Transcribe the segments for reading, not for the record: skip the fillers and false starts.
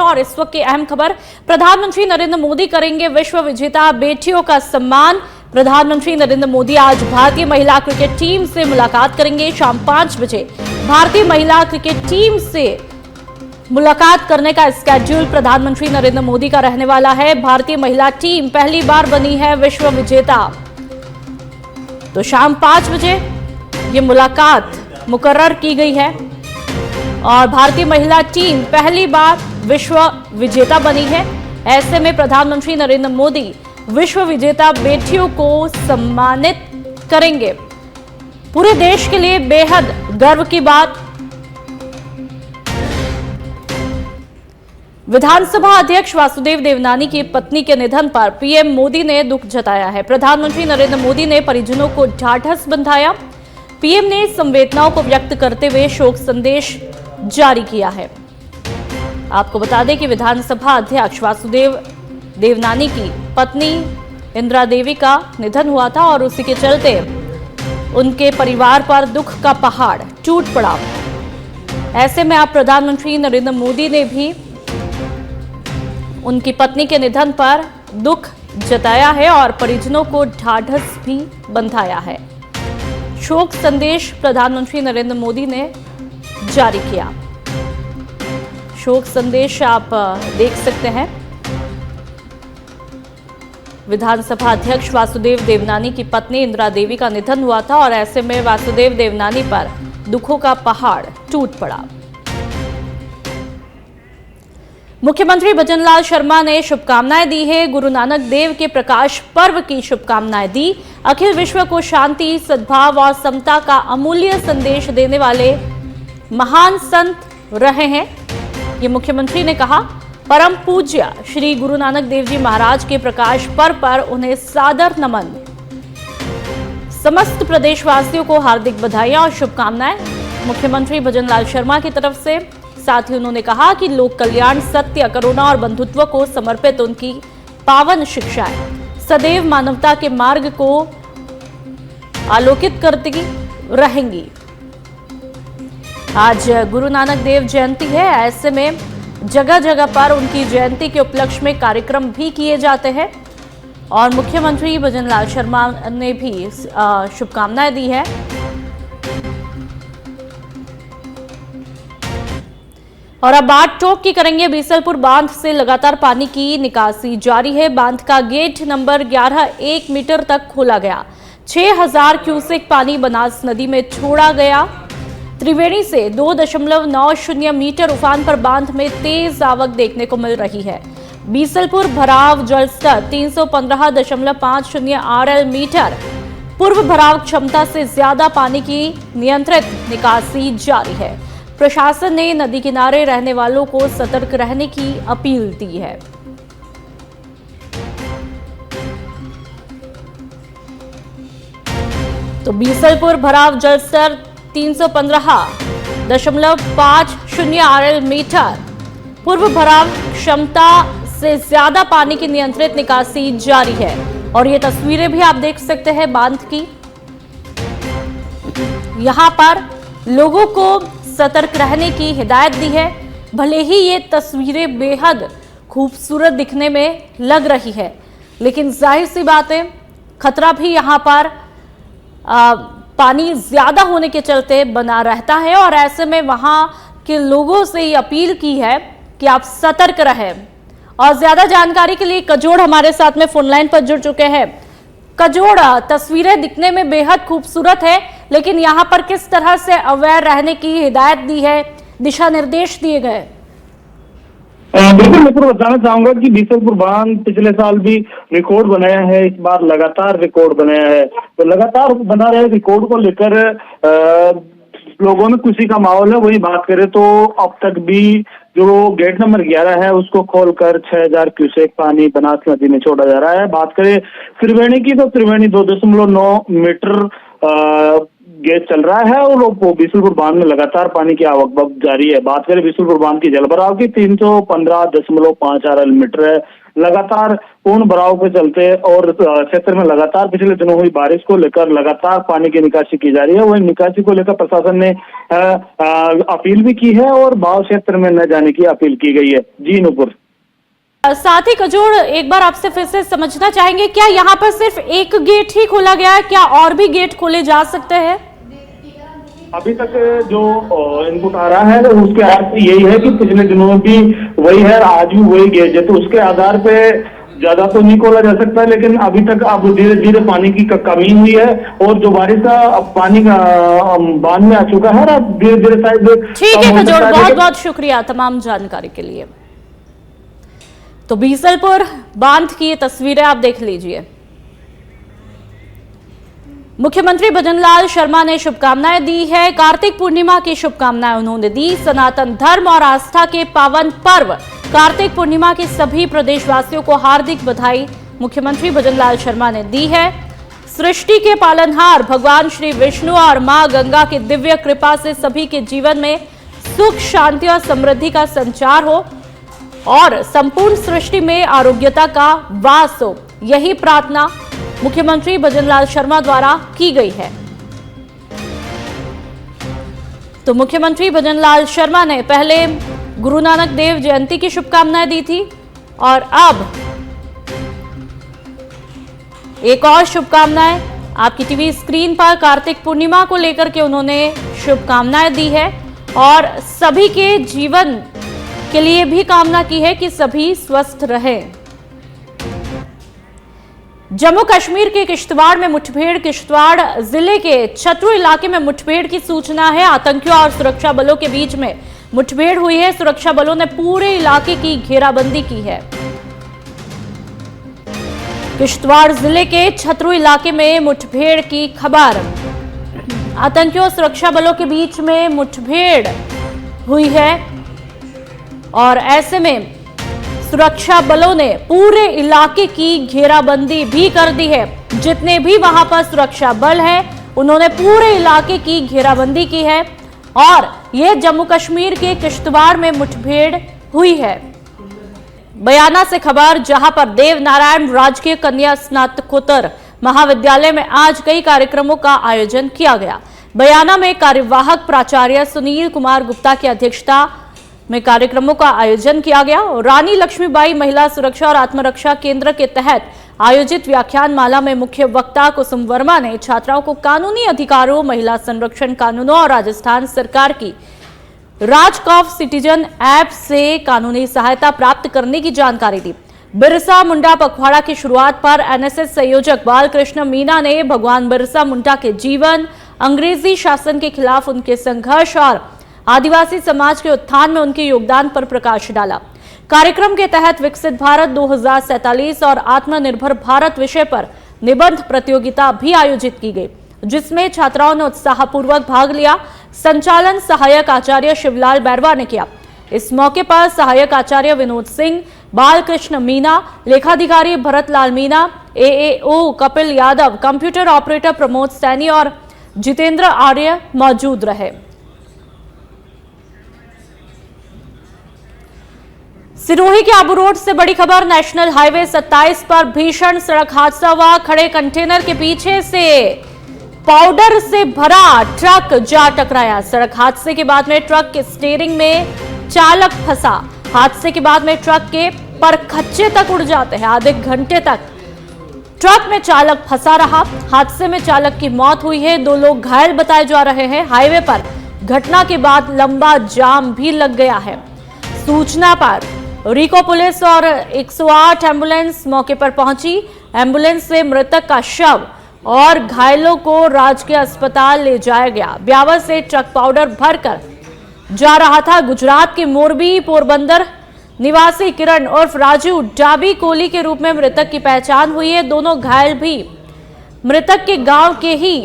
हैं और इस वक्त की अहम खबर, प्रधानमंत्री नरेंद्र मोदी करेंगे विश्व विजेता बेटियों का सम्मान। प्रधानमंत्री नरेंद्र मोदी आज भारतीय महिला क्रिकेट टीम से मुलाकात करेंगे। शाम 5 बजे भारतीय महिला क्रिकेट टीम से मुलाकात करने का स्केड्यूल प्रधानमंत्री नरेंद्र मोदी का रहने वाला है। भारतीय महिला टीम पहली बार बनी है विश्व विजेता, तो शाम 5 बजे ये मुलाकात मुकर्रर की गई है और भारतीय महिला टीम पहली बार विश्व विजेता बनी है। ऐसे में प्रधानमंत्री नरेंद्र मोदी विश्व विजेता बेटियों को सम्मानित करेंगे। पूरे देश के लिए बेहद गर्व की बात। विधानसभा अध्यक्ष वासुदेव देवनानी की पत्नी के निधन पर पीएम मोदी ने दुख जताया है। प्रधानमंत्री नरेंद्र मोदी ने परिजनों को ढाढ़स बंधाया। पीएम ने संवेदनाओं को व्यक्त करते हुए शोक संदेश जारी किया है। आपको बता दें कि विधानसभा अध्यक्ष वासुदेव देवनानी की पत्नी इंदिरा देवी का निधन हुआ था और उसी के चलते उनके परिवार पर दुख का पहाड़ टूट पड़ा। ऐसे में अब प्रधानमंत्री नरेंद्र मोदी ने भी उनकी पत्नी के निधन पर दुख जताया है और परिजनों को ढाढ़स भी बंधाया है। शोक संदेश प्रधानमंत्री नरेंद्र मोदी ने जारी किया। शोक संदेश आप देख सकते हैं। विधानसभा अध्यक्ष वासुदेव देवनानी की पत्नी इंदिरा देवी का निधन हुआ था और ऐसे में वासुदेव देवनानी पर दुखों का पहाड़ टूट पड़ा। मुख्यमंत्री भजनलाल शर्मा ने शुभकामनाएं दी है। गुरु नानक देव के प्रकाश पर्व की शुभकामनाएं दी। अखिल विश्व को शांति, सद्भाव और समता का अमूल्य संदेश देने वाले महान संत रहे हैं, ये मुख्यमंत्री ने कहा। परम पूज्य श्री गुरु नानक देव जी महाराज के प्रकाश पर्व पर उन्हें सादर नमन। समस्त प्रदेशवासियों को हार्दिक बधाइयां और शुभकामनाएं मुख्यमंत्री भजनलाल शर्मा की तरफ से। साथ ही उन्होंने कहा कि लोक कल्याण, सत्य, करुणा और बंधुत्व को समर्पित उनकी पावन शिक्षाएं सदैव मानवता के मार्ग को आलोकित करती रहेंगी। आज गुरु नानक देव जयंती है, ऐसे में जगह जगह पर उनकी जयंती के उपलक्ष्य में कार्यक्रम भी किए जाते हैं और मुख्यमंत्री भजनलाल शर्मा ने भी शुभकामनाएं दी है। और अब बात टोक की करेंगे। बीसलपुर बांध से लगातार पानी की निकासी जारी है। बांध का गेट नंबर 11 1 मीटर तक खोला गया। 6000 क्यूसेक पानी बनास नदी में छोड़ा गया। त्रिवेणी से 2.90 मीटर उफान पर बांध में तेज आवक देखने को मिल रही है। बीसलपुर भराव जलस्तर 315.50 RL मीटर। पूर्व भराव क्षमता से ज्यादा पानी की नियंत्रित निकासी जारी है। प्रशासन ने नदी किनारे रहने वालों को सतर्क रहने की अपील दी है। तो बीसलपुर भराव जलस्तर 315.50 RL मीटर। पूर्व भराव क्षमता से ज्यादा पानी की नियंत्रित निकासी जारी है और ये तस्वीरें भी आप देख सकते हैं बांध की। यहां पर लोगों को सतर्क रहने की हिदायत दी है। भले ही ये तस्वीरें बेहद खूबसूरत दिखने में लग रही है, लेकिन जाहिर सी बात है खतरा भी यहाँ पर पानी ज्यादा होने के चलते बना रहता है और ऐसे में वहां के लोगों से ये अपील की है कि आप सतर्क रहें। और ज्यादा जानकारी के लिए कजोड़ हमारे साथ में फोन लाइन पर जुड़ चुके हैं। कजोड़, तस्वीरें दिखने में बेहद खूबसूरत है, लेकिन यहाँ पर किस तरह से अवेयर रहने की हिदायत दी है, दिशा निर्देश दिए गए? बिल्कुल, मैं बताना चाहूंगा कि बीसलपुर बांध पिछले साल भी रिकॉर्ड बनाया है, इस बार लगातार रिकॉर्ड बनाया है। तो लगातार बना रहे रिकॉर्ड को लेकर लोगों में खुशी का माहौल है। वही बात करें तो अब तक भी जो गेट नंबर 11 है उसको खोलकर 6000 क्यूसेक पानी बनास नदी में छोड़ा जा रहा है। बात करें त्रिवेणी की तो त्रिवेणी 2.9 मीटर गेज चल रहा है और वो बिशुलपुर बांध में लगातार पानी की आवक जारी है। बात करें बिशुलपुर बांध की जलभराव की 315.54 मीटर है। लगातार पूर्ण भराव के चलते और क्षेत्र में लगातार पिछले दिनों हुई बारिश को लेकर लगातार पानी की निकासी की जा रही है। वही निकासी को लेकर प्रशासन ने अपील भी की है और भाव क्षेत्र में न जाने की अपील की गई है। जी नूपुर। साथ ही कजोड़, एक बार आपसे फिर से समझना चाहेंगे, क्या यहाँ पर सिर्फ एक गेट ही खोला गया है, क्या और भी गेट खोले जा सकते हैं? अभी तक जो इनपुट आ रहा है उसके आधार पर यही है कि पिछले दिनों में भी वही है, आज भी वही गेज है, तो उसके आधार पे ज्यादा तो नहीं खोला जा सकता, लेकिन अभी तक अब धीरे धीरे पानी की कमी हुई है और जो बारिश का पानी का बांध में आ चुका है, अब धीरे धीरे शायद। ठीक है कजोड़, बहुत बहुत शुक्रिया तमाम जानकारी के लिए। तो बीसलपुर बांध की ये तस्वीरें आप देख लीजिए। मुख्यमंत्री भजनलाल शर्मा ने शुभकामनाएं दी है। कार्तिक पूर्णिमा की शुभकामनाएं उन्होंने दी। सनातन धर्म और आस्था के पावन पर्व कार्तिक पूर्णिमा की सभी प्रदेशवासियों को हार्दिक बधाई मुख्यमंत्री भजनलाल शर्मा ने दी है। सृष्टि के पालनहार भगवान श्री विष्णु और मां गंगा की दिव्य कृपा से सभी के जीवन में सुख, शांति और समृद्धि का संचार हो और संपूर्ण सृष्टि में आरोग्यता का वास हो, यही प्रार्थना मुख्यमंत्री भजनलाल शर्मा द्वारा की गई है। तो मुख्यमंत्री भजनलाल शर्मा ने पहले गुरु नानक देव जयंती की शुभकामनाएं दी थी और अब एक और शुभकामनाएं आपकी टीवी स्क्रीन पर कार्तिक पूर्णिमा को लेकर के उन्होंने शुभकामनाएं दी है और सभी के जीवन के लिए भी कामना की है कि सभी स्वस्थ रहें। जम्मू कश्मीर के किश्तवाड़ में मुठभेड़। किश्तवाड़ जिले के छतरू इलाके में मुठभेड़ की सूचना है। आतंकियों और सुरक्षा बलों के बीच में मुठभेड़ हुई है। सुरक्षा बलों ने पूरे इलाके की घेराबंदी की है। किश्तवाड़ जिले के छतरू इलाके में मुठभेड़ की खबर। आतंकियों और सुरक्षा बलों के बीच में मुठभेड़ हुई है और ऐसे में सुरक्षा बलों ने पूरे इलाके की घेराबंदी भी कर दी है। जितने भी वहां पर सुरक्षा बल हैं, उन्होंने पूरे इलाके की घेराबंदी की है और यह जम्मू कश्मीर के किश्तवाड़ में मुठभेड़ हुई है। बयाना से खबर, जहां पर देव नारायण राजकीय कन्या स्नातकोत्तर महाविद्यालय में आज कई कार्यक्रमों का आयोजन किया गया। बयाना में कार्यवाहक प्राचार्य सुनील कुमार गुप्ता की अध्यक्षता में कार्यक्रमों का आयोजन किया गया। रानी लक्ष्मीबाई महिला सुरक्षा और आत्मरक्षा केंद्र के तहत आयोजित व्याख्यान माला में मुख्य वक्ता कुसुम वर्मा ने छात्राओं को कानूनी अधिकारों, महिला संरक्षण कानूनों और राजस्थान सरकार की राजकॉफ सिटीजन ऐप से कानूनी सहायता प्राप्त करने की जानकारी दी। बिरसा मुंडा पखवाड़ा की शुरुआत पर एनएसएस संयोजक बालकृष्ण मीना ने भगवान बिरसा मुंडा के जीवन, अंग्रेजी शासन के खिलाफ उनके संघर्ष और आदिवासी समाज के उत्थान में उनके योगदान पर प्रकाश डाला। कार्यक्रम के तहत विकसित भारत 2047 और आत्मनिर्भर भारत विषय पर निबंध प्रतियोगिता भी आयोजित की गई, जिसमें छात्राओं ने उत्साहपूर्वक भाग लिया। संचालन सहायक आचार्य शिवलाल बैरवा ने किया। इस मौके पर सहायक आचार्य विनोद सिंह, बालकृष्ण मीना, लेखाधिकारी Bharat Lal Meena, AAO Kapil Yadav, computer operator Pramod Saini और जितेंद्र आर्य मौजूद रहे। सिरोही के आबू रोड से बड़ी खबर। नेशनल हाईवे 27 पर भीषण सड़क हादसा हुआ। खड़े कंटेनर के पीछे से पाउडर से भरा ट्रक जा टकराया। सड़क हादसे के बाद में ट्रक के स्टीयरिंग में चालक फंसा। हादसे के बाद में ट्रक के परखच्चे तक उड़ जाते हैं। आधे घंटे तक ट्रक में चालक फंसा रहा। हादसे में चालक की मौत हुई है। 2 लोग घायल बताए जा रहे हैं। हाईवे पर घटना के बाद लंबा जाम भी लग गया है। सूचना पर रिको पुलिस और 108 एम्बुलेंस मौके पर पहुंची। एम्बुलेंस से मृतक का शव और घायलों को राजकीय अस्पताल ले जाया गया। ब्यावर से ट्रक पाउडर भरकर जा रहा था। गुजरात के मोरबी पोरबंदर निवासी किरण उर्फ राजू डाबी कोली के रूप में मृतक की पहचान हुई है। दोनों घायल भी मृतक के गांव के ही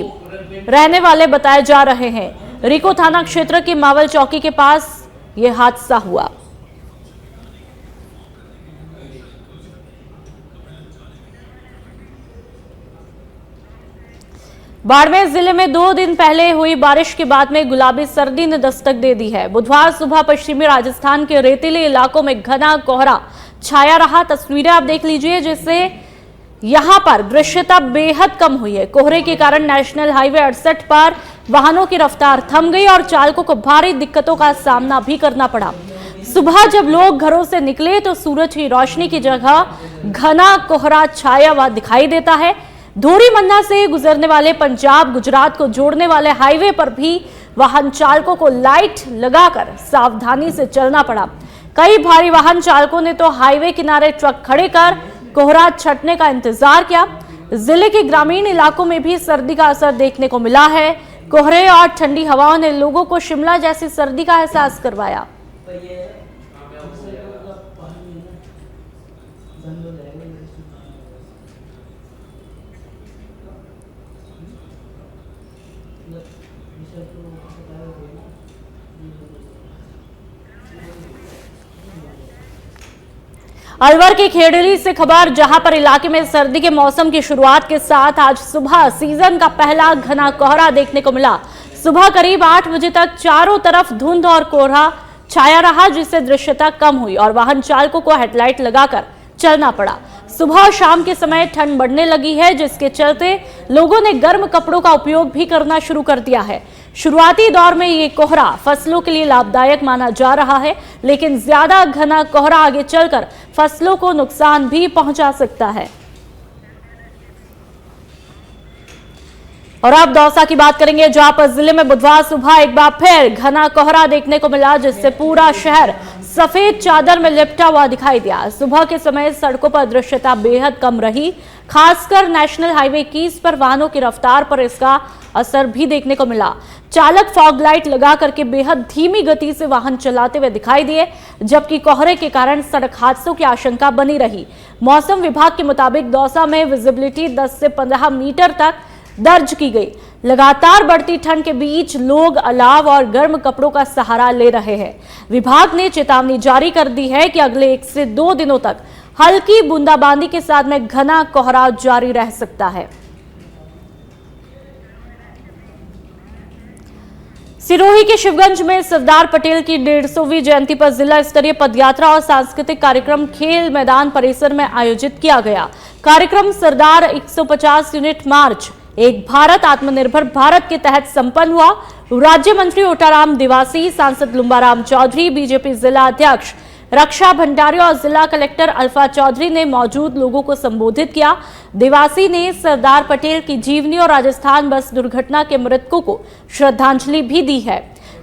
रहने वाले बताए जा रहे हैं। रिको थाना क्षेत्र के मावल चौकी के पास यह हादसा हुआ। बाड़मेर जिले में 2 दिन पहले हुई बारिश के बाद में गुलाबी सर्दी ने दस्तक दे दी है। बुधवार सुबह पश्चिमी राजस्थान के रेतीले इलाकों में घना कोहरा छाया रहा। तस्वीरें आप देख लीजिए, जिससे यहां पर दृश्यता बेहद कम हुई है। कोहरे के कारण नेशनल हाईवे 68 पर वाहनों की रफ्तार थम गई और चालकों को भारी दिक्कतों का सामना भी करना पड़ा। सुबह जब लोग घरों से निकले तो सूरज की रोशनी की जगह घना कोहरा छाया हुआ दिखाई देता है। धोरी मन्ना से गुजरने वाले पंजाब गुजरात को जोड़ने वाले हाईवे पर भी वाहन चालकों को लाइट लगाकर सावधानी से चलना पड़ा। कई भारी वाहन चालकों ने तो हाईवे किनारे ट्रक खड़े कर कोहरा छटने का इंतजार किया। जिले के ग्रामीण इलाकों में भी सर्दी का असर देखने को मिला है। कोहरे और ठंडी हवाओं ने लोगों को शिमला जैसी सर्दी का एहसास करवाया। अलवर के खेड़ली से खबर, जहां पर इलाके में सर्दी के मौसम की शुरुआत के साथ आज सुबह सीजन का पहला घना कोहरा देखने को मिला। सुबह करीब 8 बजे तक चारों तरफ धुंध और कोहरा छाया रहा, जिससे दृश्यता कम हुई और वाहन चालकों को हेडलाइट लगाकर चलना पड़ा। सुबह और शाम के समय ठंड बढ़ने लगी है, जिसके चलते लोगों ने गर्म कपड़ों का उपयोग भी करना शुरू कर दिया है। शुरुआती दौर में ये कोहरा फसलों के लिए लाभदायक माना जा रहा है, लेकिन ज्यादा घना कोहरा आगे चलकर फसलों को नुकसान भी पहुंचा सकता है। और अब दौसा की बात करेंगे, जहां पर जिले में बुधवार सुबह एक बार फिर घना कोहरा देखने को मिला, जिससे पूरा शहर सफेद चादर में लिपटा हुआ दिखाई दिया। सुबह के समय सड़कों पर दृश्यता बेहद कम रही, खासकर नेशनल हाईवे 21 पर वाहनों की रफ्तार पर इसका असर भी देखने को मिला। चालक फॉग लाइट लगा करके बेहद धीमी गति से वाहन चलाते हुए दिखाई दिए, जबकि कोहरे के कारण सड़क हादसों की आशंका बनी रही। मौसम विभाग के मुताबिक दौसा में विजिबिलिटी 10 से 15 मीटर तक दर्ज की गई। लगातार बढ़ती ठंड के बीच लोग अलाव और गर्म कपड़ों का सहारा ले रहे हैं। विभाग ने चेतावनी जारी कर दी है कि अगले 1 से 2 दिनों तक हल्की बूंदाबांदी के साथ में घना कोहरा जारी रह सकता है। सिरोही के शिवगंज में सरदार पटेल की 150वीं जयंती पर जिला स्तरीय पदयात्रा और सांस्कृतिक कार्यक्रम खेल मैदान परिसर में आयोजित किया गया। कार्यक्रम सरदार 150 यूनिट मार्च एक भारत आत्मनिर्भर भारत के तहत संपन्न हुआ। राज्य मंत्री ओटाराम दिवासी, सांसद लुम्बाराम चौधरी, बीजेपी जिला अध्यक्ष रक्षा भंडारी और जिला कलेक्टर अल्फा चौधरी ने मौजूद लोगों को संबोधित किया। दिवासी ने सरदार पटेल की जीवनी और राजस्थान बस दुर्घटना के मृतकों को श्रद्धांजलि भी दी है।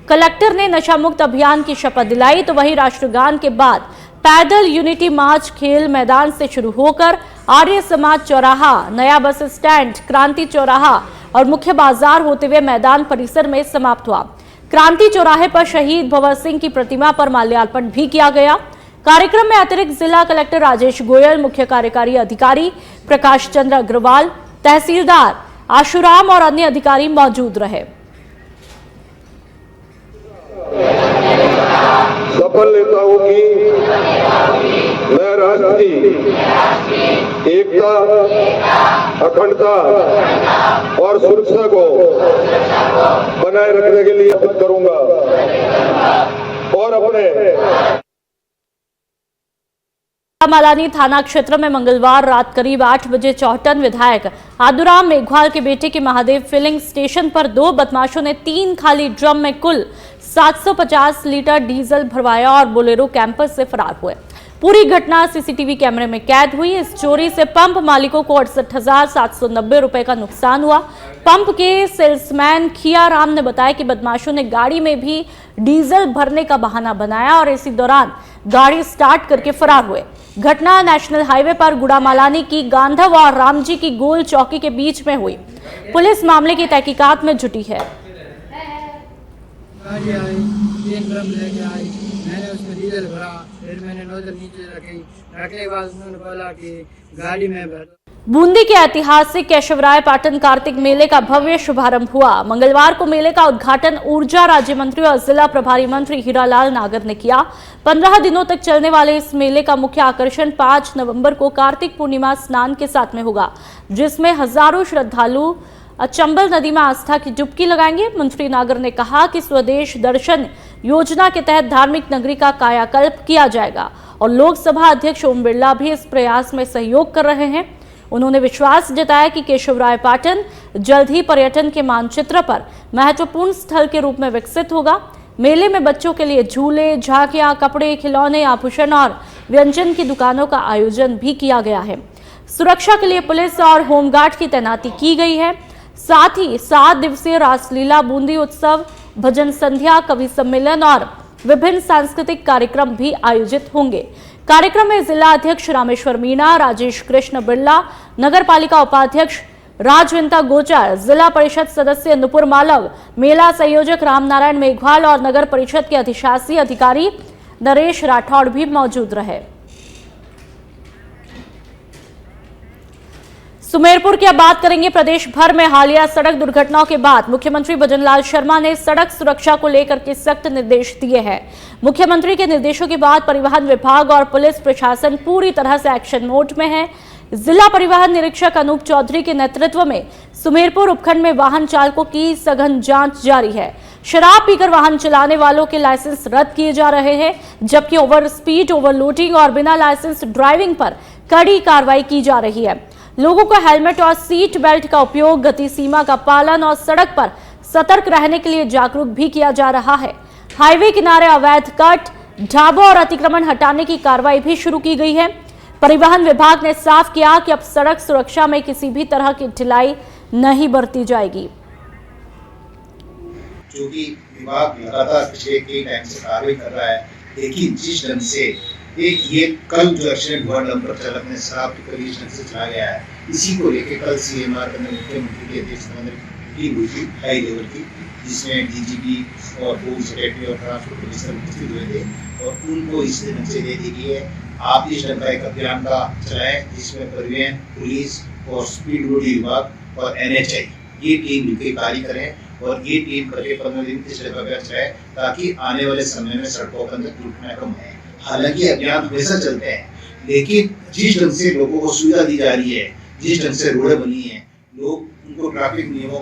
कलेक्टर ने नशा मुक्त अभियान की शपथ दिलाई, तो वहीं राष्ट्रगान के बाद पैदल यूनिटी मार्च खेल मैदान से शुरू होकर आर्य समाज चौराहा, नया बस स्टैंड, क्रांति चौराहा और मुख्य बाजार होते हुए मैदान परिसर में समाप्त हुआ। क्रांति चौराहे पर शहीद भगत सिंह की प्रतिमा पर माल्यार्पण भी किया गया। कार्यक्रम में अतिरिक्त जिला कलेक्टर राजेश गोयल, मुख्य कार्यकारी अधिकारी प्रकाश चंद्र अग्रवाल, तहसीलदार आशुराम और अन्य अधिकारी मौजूद रहे। सफल नेताओं की मैं राष्ट्र की एकता, अखंडता और सुरक्षा को बनाए रखने के लिए शपथ करूंगा और अपने मालानी थाना क्षेत्र में मंगलवार रात करीब 8 बजे चौहटन विधायक आदुराम मेघवाल के बेटे के महादेव फिलिंग स्टेशन पर 2 बदमाशों ने 3 खाली ड्रम में कुल 750 लीटर डीजल भरवाया और बोलेरो कैंपस से फरार हुए। पूरी घटना सीसीटीवी कैमरे में कैद हुई। इस चोरी से पंप मालिकों को 68,790 रुपए का नुकसान हुआ। पंप के सेल्समैन खिया राम ने बताया कि बदमाशों ने गाड़ी में भी डीजल भरने का बहाना बनाया और इसी दौरान गाड़ी स्टार्ट करके फरार हुए। घटना नेशनल हाईवे पर गुड़ामालानी की गांधव और रामजी की गोल चौकी के बीच में हुई। पुलिस मामले की तहकीकात में जुटी है। गाड़ी आई, 3 ड्रम लेके आई, मैंने उसमें डीजल भरा, फिर मैंने नोजल नीचे रखी, रखने के बाद उन्होंने बोला कि गाड़ी में भर। बूंदी के ऐतिहासिक केशवराय पाटन कार्तिक मेले का भव्य शुभारंभ हुआ। मंगलवार को मेले का उद्घाटन ऊर्जा राज्य मंत्री और जिला प्रभारी मंत्री हीरालाल नागर ने किया। 15 दिनों तक चलने वाले इस मेले का मुख्य आकर्षण 5 नवंबर को कार्तिक पूर्णिमा स्नान के साथ में होगा, जिसमें हजारों श्रद्धालु चंबल नदी में आस्था की डुबकी लगाएंगे। मंत्री नागर ने कहा कि स्वदेश दर्शन योजना के तहत धार्मिक नगरी का कायाकल्प किया जाएगा और लोकसभा अध्यक्ष ओम बिरला भी इस प्रयास में सहयोग कर रहे हैं। उन्होंने विश्वास जताया कि केशवरायपाटन जल्द ही पर्यटन के मानचित्र पर महत्वपूर्ण स्थल के रूप में विकसित होगा। मेले में बच्चों के लिए झूले, झांकियां, कपड़े, खिलौने, आभूषण और व्यंजन की दुकानों का आयोजन भी किया गया है। सुरक्षा के लिए पुलिस और होमगार्ड की तैनाती की गई है। साथ ही 7 दिवसीय रासलीला, बूंदी उत्सव, भजन संध्या, कवि सम्मेलन और विभिन्न सांस्कृतिक कार्यक्रम भी आयोजित होंगे। कार्यक्रम में जिला अध्यक्ष रामेश्वर मीणा, राजेश कृष्ण बिरला, नगर पालिका उपाध्यक्ष राजविंता गोचर, जिला परिषद सदस्य नुपुर मालव, मेला संयोजक रामनारायण मेघवाल और नगर परिषद के अधिशासी अधिकारी नरेश राठौड़ भी मौजूद रहे। सुमेरपुर की अब बात करेंगे। प्रदेश भर में हालिया सड़क दुर्घटनाओं के बाद मुख्यमंत्री भजनलाल शर्मा ने सड़क सुरक्षा को लेकर के सख्त निर्देश दिए हैं। मुख्यमंत्री के निर्देशों के बाद परिवहन विभाग और पुलिस प्रशासन पूरी तरह से एक्शन मोड में है। जिला परिवहन निरीक्षक अनूप चौधरी के नेतृत्व में सुमेरपुर उपखंड में वाहन चालकों की सघन जांच जारी है। शराब पीकर वाहन चलाने वालों के लाइसेंस रद्द किए जा रहे हैं, जबकि ओवर स्पीड, ओवरलोडिंग और बिना लाइसेंस ड्राइविंग पर कड़ी कार्रवाई की जा रही है। लोगों को हेलमेट और सीट बेल्ट का उपयोग, गति सीमा का पालन और सड़क पर सतर्क रहने के लिए जागरूक भी किया जा रहा है। हाईवे किनारे अवैध कट, ढाबों और अतिक्रमण हटाने की कार्रवाई भी शुरू की गई है। परिवहन विभाग ने साफ किया कि अब सड़क सुरक्षा में किसी भी तरह की ढिलाई नहीं बरती जाएगी। चूंकि विभाग लगातार पिछले कई टाइम से कार्रवाई कर रहा है, लेकिन जिस ढंग से ये कल जो एक्सीडेंट हुआ, डंपर चालक ने शराब पीकर इस ढंग से चला गया है, इसी को लेकर कल सीएमआर ने मुख्यमंत्री की अध्यक्षता में मीटिंग हुई थी हाई लेवल की, जिसमें डीजीपी और होम सेक्रेटरी और ट्रांसपोर्ट कमिश्नर उपस्थित हुए थे और उनको इस ढंग से दे दी गई है आप इस ढंग का एक अभियान का चलाएं, जिसमें परिवहन, पुलिस और स्पीड रोड विभाग और NHI ये टीम मिलकर कार्य करें और ये टीम करके 15 दिन इस ढंग का अभियान चलाए ताकि आने वाले समय में सड़कों पर दुर्घटनाएं कम है। हालांकि अभियान हमेशा चलते हैं, लेकिन जिस ढंग से लोगों को सुविधा दी जा रही है, जिस ढंग से रोडें बनी है, लोग उनको ट्रैफिक नियमों